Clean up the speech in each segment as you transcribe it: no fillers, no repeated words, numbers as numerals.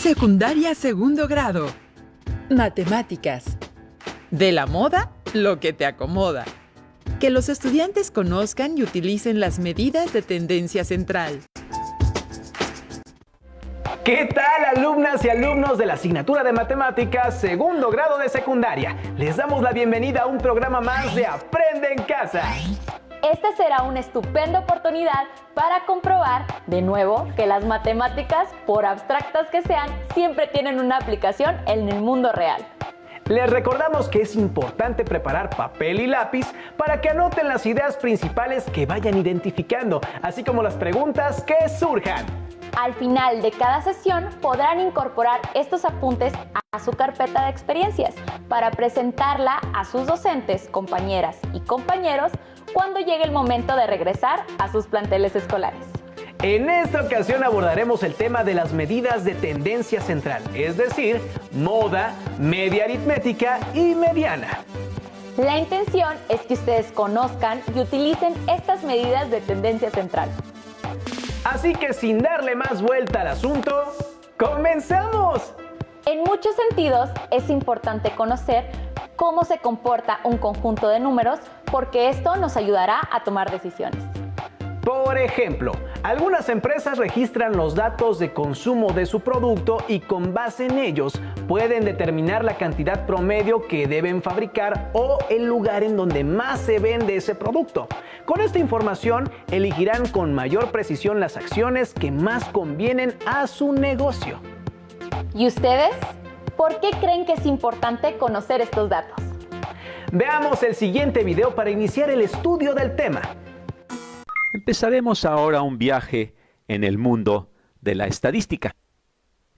Secundaria segundo grado. Matemáticas. De la moda, lo que te acomoda. Que los estudiantes conozcan y utilicen las medidas de tendencia central. ¿Qué tal, alumnas y alumnos de la asignatura de Matemáticas segundo grado de secundaria? Les damos la bienvenida a un programa más de Aprende en Casa. Esta será una estupenda oportunidad para comprobar, de nuevo, que las matemáticas, por abstractas que sean, siempre tienen una aplicación en el mundo real. Les recordamos que es importante preparar papel y lápiz para que anoten las ideas principales que vayan identificando, así como las preguntas que surjan. Al final de cada sesión podrán incorporar estos apuntes a su carpeta de experiencias para presentarla a sus docentes, compañeras y compañeros cuando llegue el momento de regresar a sus planteles escolares. En esta ocasión abordaremos el tema de las medidas de tendencia central, es decir, moda, media aritmética y mediana. La intención es que ustedes conozcan y utilicen estas medidas de tendencia central. Así que sin darle más vuelta al asunto, ¡comenzamos! En muchos sentidos es importante conocer cómo se comporta un conjunto de números porque esto nos ayudará a tomar decisiones. Por ejemplo, algunas empresas registran los datos de consumo de su producto y con base en ellos pueden determinar la cantidad promedio que deben fabricar o el lugar en donde más se vende ese producto. Con esta información elegirán con mayor precisión las acciones que más convienen a su negocio. ¿Y ustedes? ¿Por qué creen que es importante conocer estos datos? Veamos el siguiente video para iniciar el estudio del tema. Empezaremos ahora un viaje en el mundo de la estadística,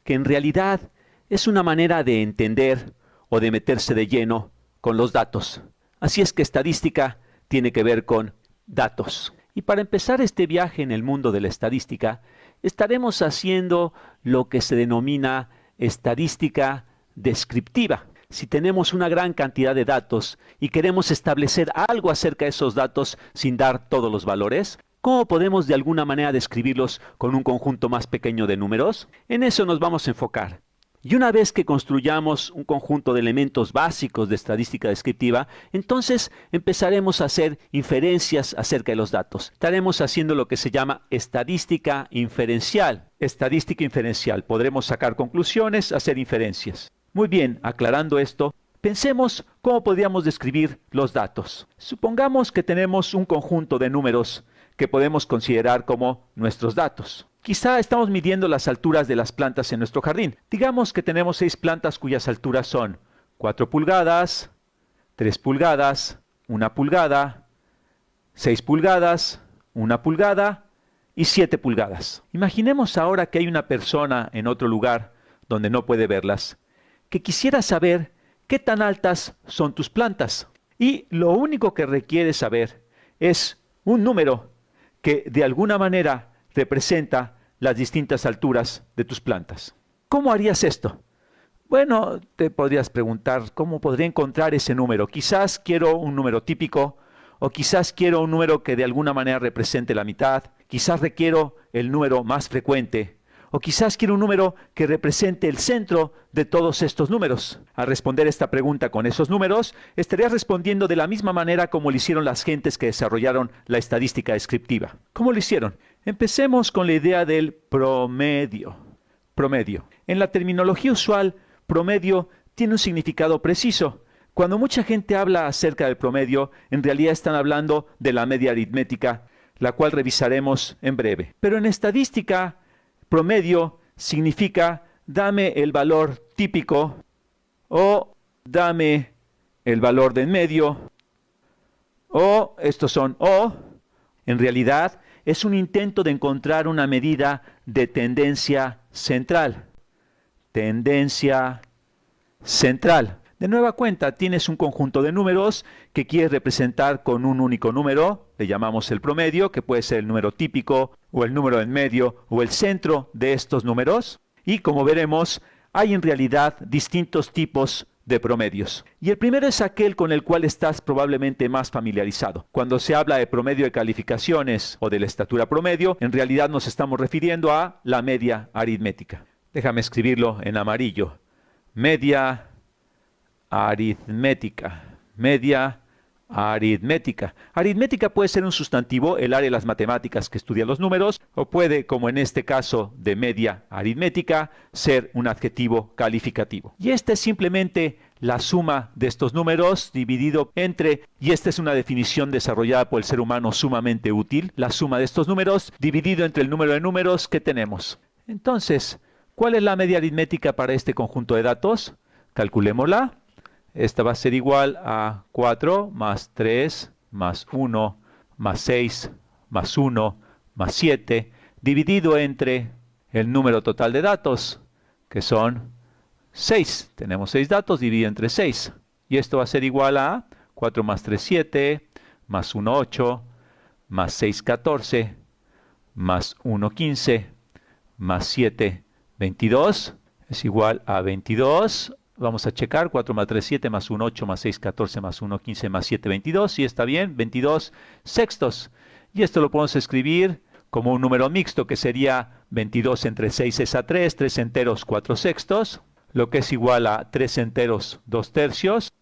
que en realidad es una manera de entender o de meterse de lleno con los datos. Así es que estadística tiene que ver con datos. Y para empezar este viaje en el mundo de la estadística, estaremos haciendo lo que se denomina estadística descriptiva. Si tenemos una gran cantidad de datos y queremos establecer algo acerca de esos datos sin dar todos los valores, ¿cómo podemos de alguna manera describirlos con un conjunto más pequeño de números? En eso nos vamos a enfocar. Y una vez que construyamos un conjunto de elementos básicos de estadística descriptiva, entonces empezaremos a hacer inferencias acerca de los datos. Estaremos haciendo lo que se llama estadística inferencial. Estadística inferencial. Podremos sacar conclusiones, hacer inferencias. Muy bien, aclarando esto, pensemos cómo podríamos describir los datos. Supongamos que tenemos un conjunto de números que podemos considerar como nuestros datos. Quizá estamos midiendo las alturas de las plantas en nuestro jardín. Digamos que tenemos 6 plantas cuyas alturas son 4 pulgadas, 3 pulgadas, 1 pulgada, 6 pulgadas, 1 pulgada y 7 pulgadas. Imaginemos ahora que hay una persona en otro lugar donde no puede verlas, que quisiera saber qué tan altas son tus plantas. Y lo único que requiere saber es un número que de alguna manera representa las distintas alturas de tus plantas. ¿Cómo harías esto? Bueno, te podrías preguntar, ¿cómo podría encontrar ese número? Quizás quiero un número típico, o quizás quiero un número que de alguna manera represente la mitad, quizás requiero el número más frecuente, o quizás quiero un número que represente el centro de todos estos números. Al responder esta pregunta con esos números, estarías respondiendo de la misma manera como lo hicieron las gentes que desarrollaron la estadística descriptiva. ¿Cómo lo hicieron? Empecemos con la idea del promedio. Promedio. En la terminología usual, promedio tiene un significado preciso. Cuando mucha gente habla acerca del promedio, en realidad están hablando de la media aritmética, la cual revisaremos en breve. Pero en estadística, promedio significa dame el valor típico o dame el valor de en medio o estos son o. En realidad es un intento de encontrar una medida de tendencia central. Tendencia central. De nueva cuenta, tienes un conjunto de números que quieres representar con un único número, le llamamos el promedio, que puede ser el número típico, o el número en medio, o el centro de estos números. Y como veremos, hay en realidad distintos tipos de promedios. Y el primero es aquel con el cual estás probablemente más familiarizado. Cuando se habla de promedio de calificaciones o de la estatura promedio, en realidad nos estamos refiriendo a la media aritmética. Déjame escribirlo en amarillo. Media aritmética. Media aritmética. Aritmética puede ser un sustantivo, el área de las matemáticas que estudia los números, o puede, como en este caso de media aritmética, ser un adjetivo calificativo. Y esta es simplemente la suma de estos números dividido entre, y esta es una definición desarrollada por el ser humano sumamente útil, la suma de estos números dividido entre el número de números que tenemos. Entonces, ¿cuál es la media aritmética para este conjunto de datos? Calculémosla. Esta va a ser igual a 4 más 3 más 1 más 6 más 1 más 7 dividido entre el número total de datos, que son 6. Tenemos 6 datos dividido entre 6. Y esto va a ser igual a 4 más 3, 7, más 1, 8, más 6, 14, más 1, 15, más 7, 22. Es igual a 22. Vamos a checar, 4 más 3, 7, más 1, 8, más 6, 14, más 1, 15, más 7, 22. Sí, está bien, 22 sextos. Y esto lo podemos escribir como un número mixto, que sería 22 entre 6 es a 3, 3 enteros, 4 sextos, lo que es igual a 3 enteros, 2 tercios.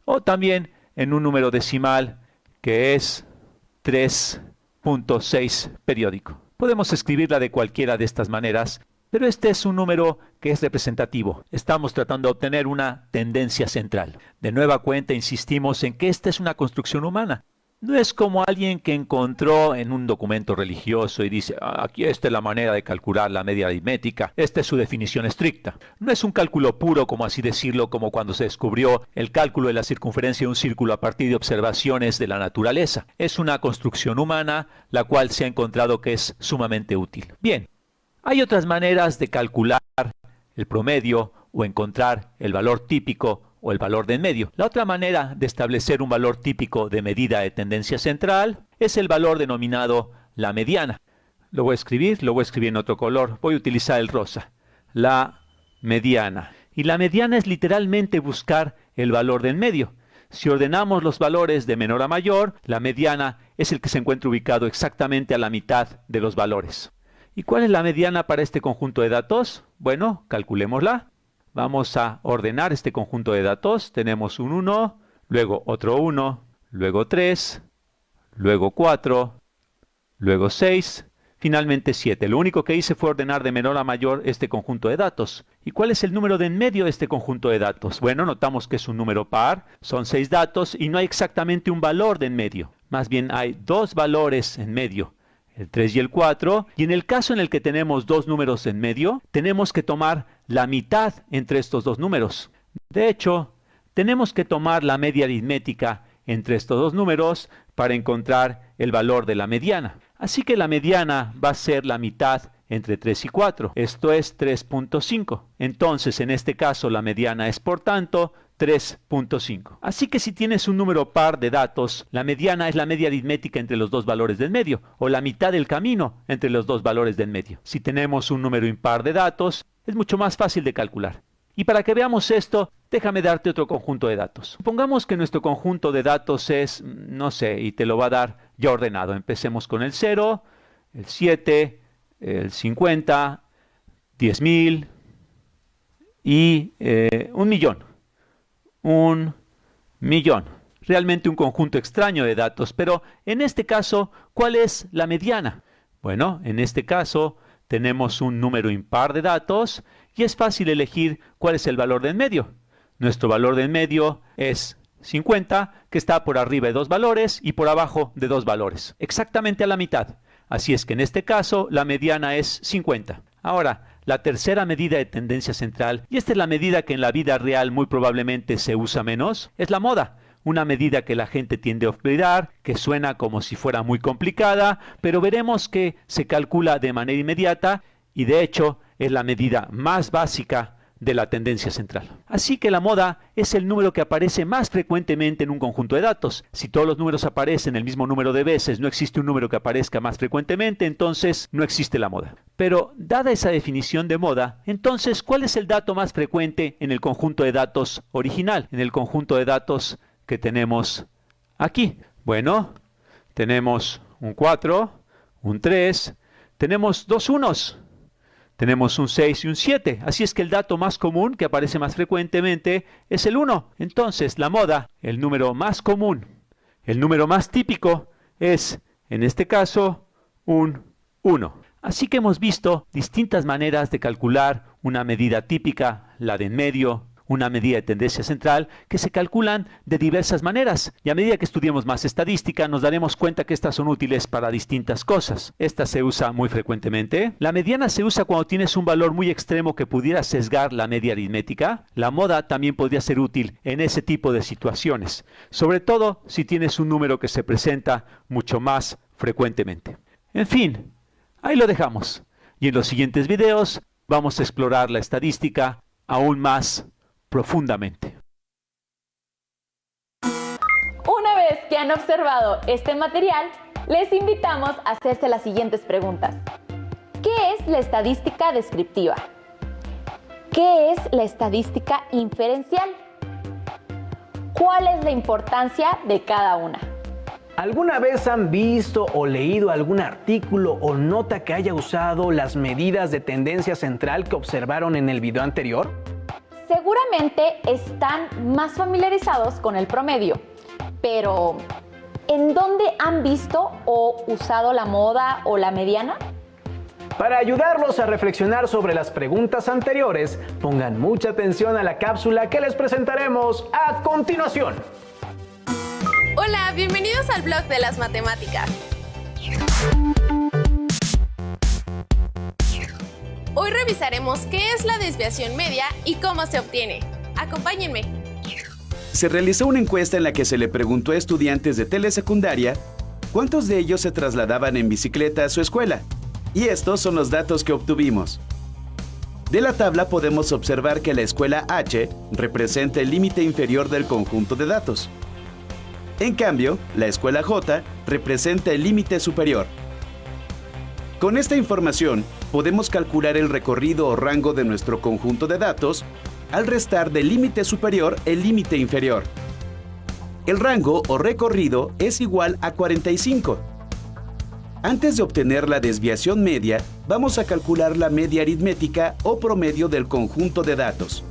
O también en un número decimal, que es 3.6 periódico. Podemos escribirla de cualquiera de estas maneras, pero este es un número que es representativo. Estamos tratando de obtener una tendencia central. De nueva cuenta insistimos en que esta es una construcción humana. No es como alguien que encontró en un documento religioso y dice, aquí esta es la manera de calcular la media aritmética, esta es su definición estricta. No es un cálculo puro, como así decirlo, como cuando se descubrió el cálculo de la circunferencia de un círculo a partir de observaciones de la naturaleza. Es una construcción humana, la cual se ha encontrado que es sumamente útil. Bien. Hay otras maneras de calcular el promedio o encontrar el valor típico o el valor de en medio. La otra manera de establecer un valor típico de medida de tendencia central es el valor denominado la mediana. Lo voy a escribir en otro color. Voy a utilizar el rosa. La mediana. Y la mediana es literalmente buscar el valor de en medio. Si ordenamos los valores de menor a mayor, la mediana es el que se encuentra ubicado exactamente a la mitad de los valores. ¿Y cuál es la mediana para este conjunto de datos? Bueno, calculémosla. Vamos a ordenar este conjunto de datos. Tenemos un 1, luego otro 1, luego 3, luego 4, luego 6, finalmente 7. Lo único que hice fue ordenar de menor a mayor este conjunto de datos. ¿Y cuál es el número de en medio de este conjunto de datos? Bueno, notamos que es un número par, son 6 datos y no hay exactamente un valor de en medio. Más bien hay 2 valores en medio. El 3 y el 4, y en el caso en el que tenemos 2 números en medio, tenemos que tomar la mitad entre estos 2 números. De hecho, tenemos que tomar la media aritmética entre estos 2 números para encontrar el valor de la mediana. Así que la mediana va a ser la mitad entre 3 y 4, esto es 3.5. Entonces, en este caso, la mediana es, por tanto, 3.5. Así que si tienes un número par de datos, la mediana es la media aritmética entre los 2 valores del medio, o la mitad del camino entre los 2 valores del medio. Si tenemos un número impar de datos, es mucho más fácil de calcular. Y para que veamos esto, déjame darte otro conjunto de datos. Supongamos que nuestro conjunto de datos es, no sé, y te lo va a dar ya ordenado. Empecemos con el 0, el 7, el 50, 10.000 y 1.000.000. 1.000.000. Realmente un conjunto extraño de datos, pero en este caso, ¿cuál es la mediana? Bueno, en este caso tenemos un número impar de datos y es fácil elegir cuál es el valor de en medio. Nuestro valor de en medio es 50, que está por arriba de 2 valores y por abajo de 2 valores, exactamente a la mitad. Así es que en este caso la mediana es 50. Ahora, la tercera medida de tendencia central, y esta es la medida que en la vida real muy probablemente se usa menos, es la moda. Una medida que la gente tiende a olvidar, que suena como si fuera muy complicada, pero veremos que se calcula de manera inmediata y de hecho es la medida más básica de la tendencia central. Así que la moda es el número que aparece más frecuentemente en un conjunto de datos. Si todos los números aparecen el mismo número de veces, no existe un número que aparezca más frecuentemente, entonces no existe la moda. Pero dada esa definición de moda, entonces ¿cuál es el dato más frecuente en el conjunto de datos original? En el conjunto de datos que tenemos aquí. Bueno, tenemos un 4, un 3, tenemos 2 unos. tenemos un 6 y un 7. Así es que el dato más común, que aparece más frecuentemente, es el 1. Entonces, la moda, el número más común, el número más típico, es, en este caso, un 1. Así que hemos visto distintas maneras de calcular una medida típica, la de en medio, una medida de tendencia central, que se calculan de diversas maneras. Y a medida que estudiemos más estadística, nos daremos cuenta que estas son útiles para distintas cosas. Esta se usa muy frecuentemente. La mediana se usa cuando tienes un valor muy extremo que pudiera sesgar la media aritmética. La moda también podría ser útil en ese tipo de situaciones, sobre todo si tienes un número que se presenta mucho más frecuentemente. En fin, ahí lo dejamos. Y en los siguientes videos vamos a explorar la estadística aún más profundamente. Una vez que han observado este material, les invitamos a hacerse las siguientes preguntas. ¿Qué es la estadística descriptiva? ¿Qué es la estadística inferencial? ¿Cuál es la importancia de cada una? ¿Alguna vez han visto o leído algún artículo o nota que haya usado las medidas de tendencia central que observaron en el video anterior? Seguramente están más familiarizados con el promedio, pero ¿en dónde han visto o usado la moda o la mediana? Para ayudarlos a reflexionar sobre las preguntas anteriores, pongan mucha atención a la cápsula que les presentaremos a continuación. Hola, bienvenidos al blog de las matemáticas. Hoy revisaremos qué es la desviación media y cómo se obtiene. Acompáñenme. Se realizó una encuesta en la que se le preguntó a estudiantes de telesecundaria cuántos de ellos se trasladaban en bicicleta a su escuela. Y estos son los datos que obtuvimos. De la tabla podemos observar que la escuela H representa el límite inferior del conjunto de datos. En cambio, la escuela J representa el límite superior. Con esta información, podemos calcular el recorrido o rango de nuestro conjunto de datos al restar del límite superior el límite inferior. El rango o recorrido es igual a 45. Antes de obtener la desviación media, vamos a calcular la media aritmética o promedio del conjunto de datos.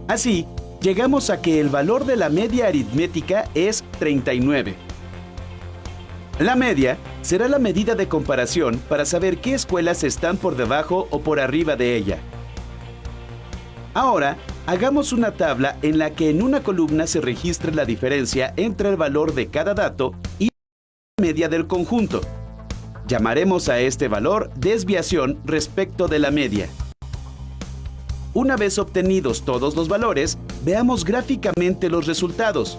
Así, llegamos a que el valor de la media aritmética es 39. La media será la medida de comparación para saber qué escuelas están por debajo o por arriba de ella. Ahora, hagamos una tabla en la que en una columna se registre la diferencia entre el valor de cada dato y la media del conjunto. Llamaremos a este valor desviación respecto de la media. Una vez obtenidos todos los valores, veamos gráficamente los resultados.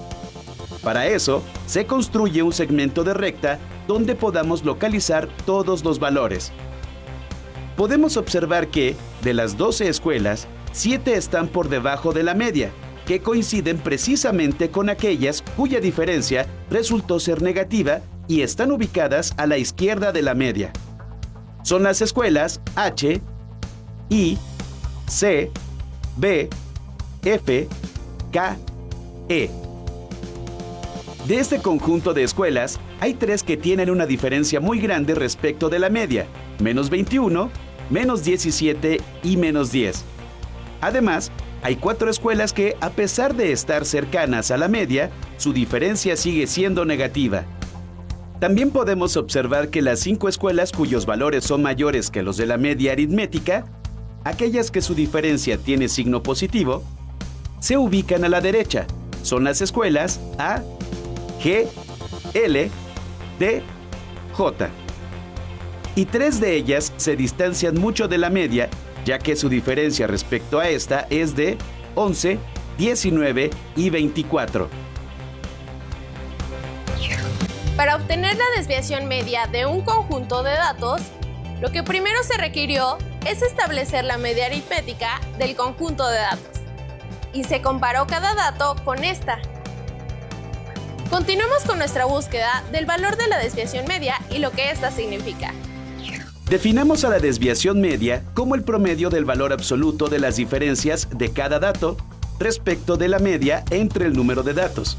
Para eso, se construye un segmento de recta donde podamos localizar todos los valores. Podemos observar que, de las 12 escuelas, 7 están por debajo de la media, que coinciden precisamente con aquellas cuya diferencia resultó ser negativa y están ubicadas a la izquierda de la media. Son las escuelas H, I, C, B, F, K, E. De este conjunto de escuelas, hay 3 que tienen una diferencia muy grande respecto de la media, menos 21, menos 17 y menos 10. Además, hay 4 escuelas que, a pesar de estar cercanas a la media, su diferencia sigue siendo negativa. También podemos observar que las 5 escuelas cuyos valores son mayores que los de la media aritmética, aquellas que su diferencia tiene signo positivo, se ubican a la derecha. Son las escuelas A, G, L, D, J. Y 3 de ellas se distancian mucho de la media, ya que su diferencia respecto a esta es de 11, 19 y 24. Para obtener la desviación media de un conjunto de datos, lo que primero se requirió es establecer la media aritmética del conjunto de datos. Y se comparó cada dato con esta. Continuemos con nuestra búsqueda del valor de la desviación media y lo que ésta significa. Definamos a la desviación media como el promedio del valor absoluto de las diferencias de cada dato respecto de la media entre el número de datos.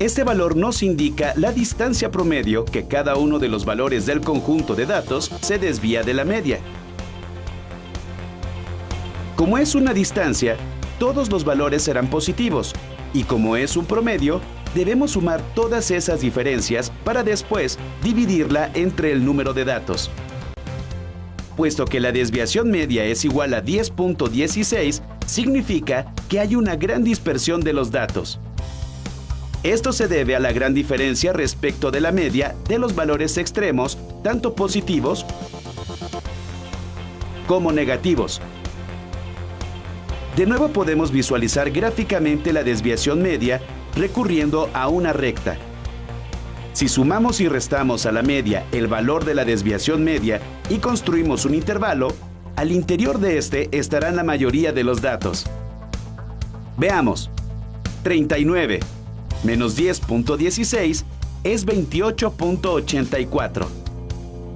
Este valor nos indica la distancia promedio que cada uno de los valores del conjunto de datos se desvía de la media. Como es una distancia, todos los valores serán positivos, y como es un promedio, debemos sumar todas esas diferencias para después dividirla entre el número de datos. Puesto que la desviación media es igual a 10.16, significa que hay una gran dispersión de los datos. Esto se debe a la gran diferencia respecto de la media de los valores extremos, tanto positivos como negativos. De nuevo podemos visualizar gráficamente la desviación media recurriendo a una recta. Si sumamos y restamos a la media el valor de la desviación media y construimos un intervalo, al interior de este estarán la mayoría de los datos. Veamos. 39 menos 10.16 es 28.84.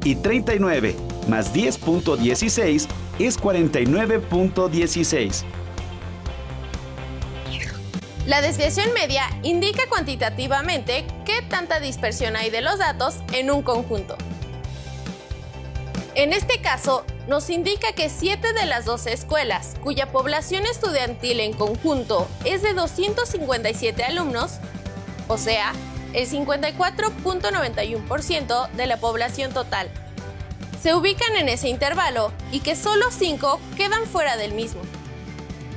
Y 39 más 10.16 es 49.16. La desviación media indica cuantitativamente qué tanta dispersión hay de los datos en un conjunto. En este caso, nos indica que 7 de las 12 escuelas, cuya población estudiantil en conjunto es de 257 alumnos, o sea, el 54.91% de la población total, se ubican en ese intervalo y que solo 5 quedan fuera del mismo.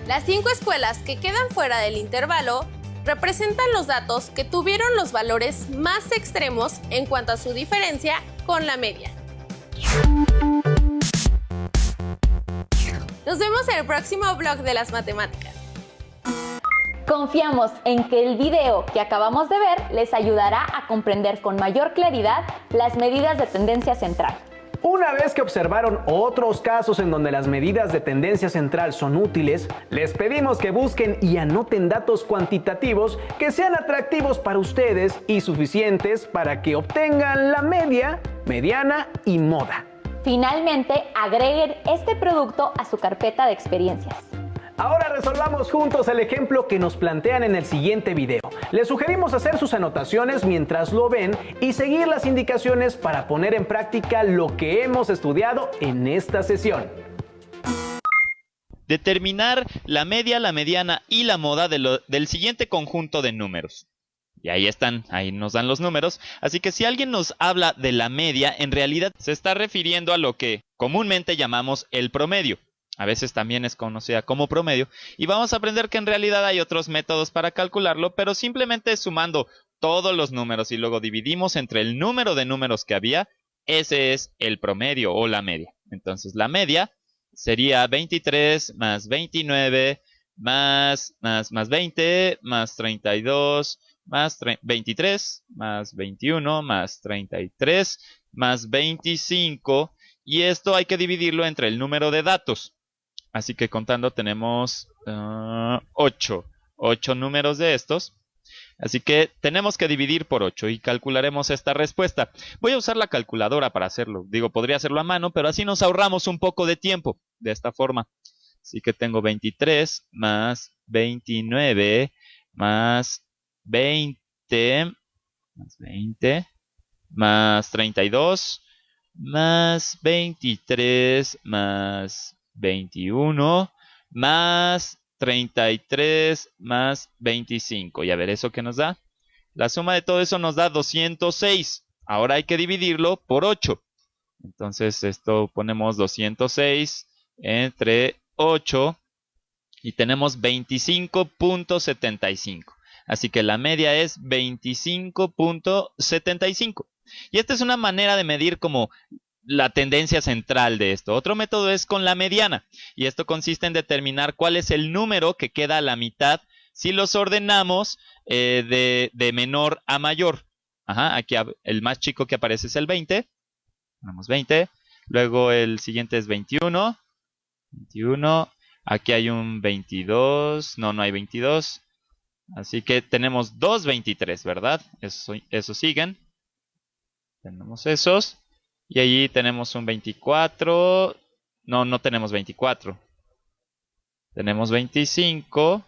Las 5 escuelas que quedan fuera del intervalo representan los datos que tuvieron los valores más extremos en cuanto a su diferencia con la media. Nos vemos en el próximo blog de las matemáticas. Confiamos en que el video que acabamos de ver les ayudará a comprender con mayor claridad las medidas de tendencia central. Una vez que observaron otros casos en donde las medidas de tendencia central son útiles, les pedimos que busquen y anoten datos cuantitativos que sean atractivos para ustedes y suficientes para que obtengan la media, mediana y moda. Finalmente, agreguen este producto a su carpeta de experiencias. Ahora resolvamos juntos el ejemplo que nos plantean en el siguiente video. Les sugerimos hacer sus anotaciones mientras lo ven y seguir las indicaciones para poner en práctica lo que hemos estudiado en esta sesión. Determinar la media, la mediana y la moda del siguiente conjunto de números. Y ahí están, ahí nos dan los números. Así que si alguien nos habla de la media, en realidad se está refiriendo a lo que comúnmente llamamos el promedio. A veces también es conocida como promedio, y vamos a aprender que en realidad hay otros métodos para calcularlo, pero simplemente sumando todos los números y luego dividimos entre el número de números que había, ese es el promedio o la media. Entonces la media sería 23 más 29 más 20 más 32 más 23 más 21 más 33 más 25, y esto hay que dividirlo entre el número de datos. Así que contando tenemos 8 números de estos. Así que tenemos que dividir por 8 y calcularemos esta respuesta. Voy a usar la calculadora para hacerlo. Digo, podría hacerlo a mano, pero así nos ahorramos un poco de tiempo. De esta forma. Así que tengo 23 más 29 más 20 más 32 más 23 más 21 más 33 más 25. Y a ver, ¿eso qué nos da? La suma de todo eso nos da 206. Ahora hay que dividirlo por 8. Entonces esto ponemos 206 entre 8 y tenemos 25.75. Así que la media es 25.75. Y esta es una manera de medir como la tendencia central de esto. Otro método es con la mediana. Y esto consiste en determinar cuál es el número que queda a la mitad si los ordenamos de menor a mayor. Aquí el más chico que aparece es el 20. Ponemos 20. Luego el siguiente es 21. 21. Aquí hay un 22. No hay 22. Así que tenemos dos 23, ¿verdad? Eso siguen. Tenemos esos. Y allí tenemos un 24. No tenemos 24. Tenemos 25.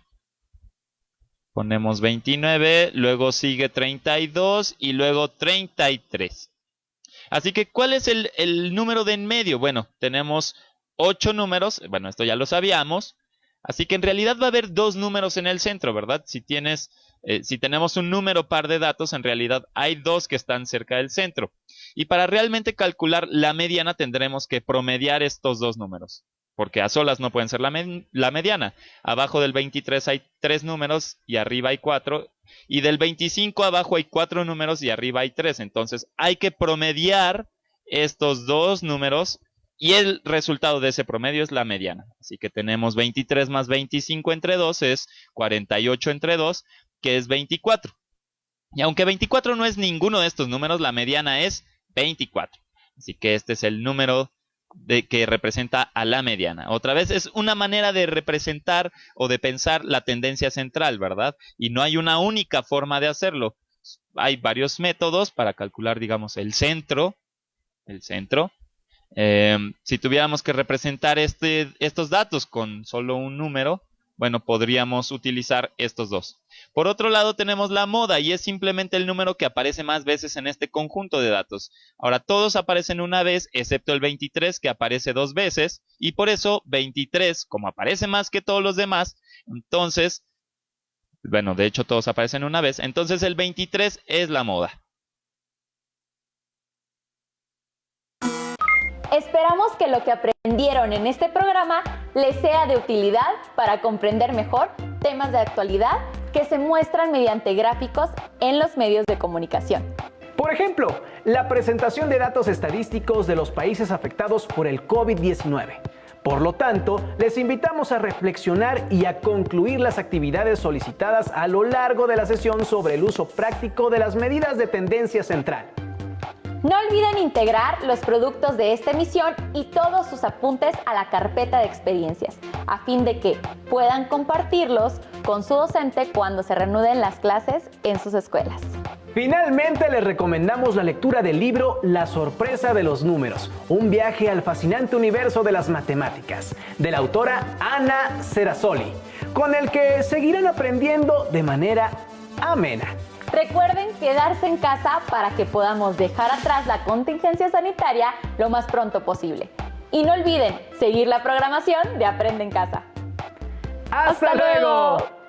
Ponemos 29. Luego sigue 32. Y luego 33. Así que, ¿cuál es el número de en medio? Bueno, tenemos 8 números. Bueno, esto ya lo sabíamos. Así que en realidad va a haber dos números en el centro, ¿verdad? Si tenemos un número par de datos, en realidad hay dos que están cerca del centro. Y para realmente calcular la mediana tendremos que promediar estos dos números, porque a solas no pueden ser la mediana. Abajo del 23 hay 3 números y arriba hay 4. Y del 25 abajo hay 4 números y arriba hay 3. Entonces hay que promediar estos dos números y el resultado de ese promedio es la mediana. Así que tenemos 23 más 25 entre 2 es 48 entre 2, que es 24. Y aunque 24 no es ninguno de estos números, la mediana es 24. Así que este es el número que representa a la mediana. Otra vez es una manera de representar o de pensar la tendencia central, ¿verdad? Y no hay una única forma de hacerlo. Hay varios métodos para calcular, digamos, el centro. Si tuviéramos que representar estos datos con solo un número, bueno, podríamos utilizar estos dos. Por otro lado tenemos la moda y es simplemente el número que aparece más veces en este conjunto de datos. Ahora todos aparecen una vez excepto el 23 que aparece 2 veces y por eso 23 como aparece más que todos los demás, entonces, bueno, de hecho todos aparecen una vez, entonces el 23 es la moda. Esperamos que lo que aprendieron en este programa les sea de utilidad para comprender mejor temas de actualidad que se muestran mediante gráficos en los medios de comunicación. Por ejemplo, la presentación de datos estadísticos de los países afectados por el COVID-19. Por lo tanto, les invitamos a reflexionar y a concluir las actividades solicitadas a lo largo de la sesión sobre el uso práctico de las medidas de tendencia central. No olviden integrar los productos de esta emisión y todos sus apuntes a la carpeta de experiencias, a fin de que puedan compartirlos con su docente cuando se reanuden las clases en sus escuelas. Finalmente, les recomendamos la lectura del libro La sorpresa de los números, un viaje al fascinante universo de las matemáticas, de la autora Ana Serasoli, con el que seguirán aprendiendo de manera amena. Recuerden quedarse en casa para que podamos dejar atrás la contingencia sanitaria lo más pronto posible. Y no olviden seguir la programación de Aprende en Casa. ¡Hasta luego!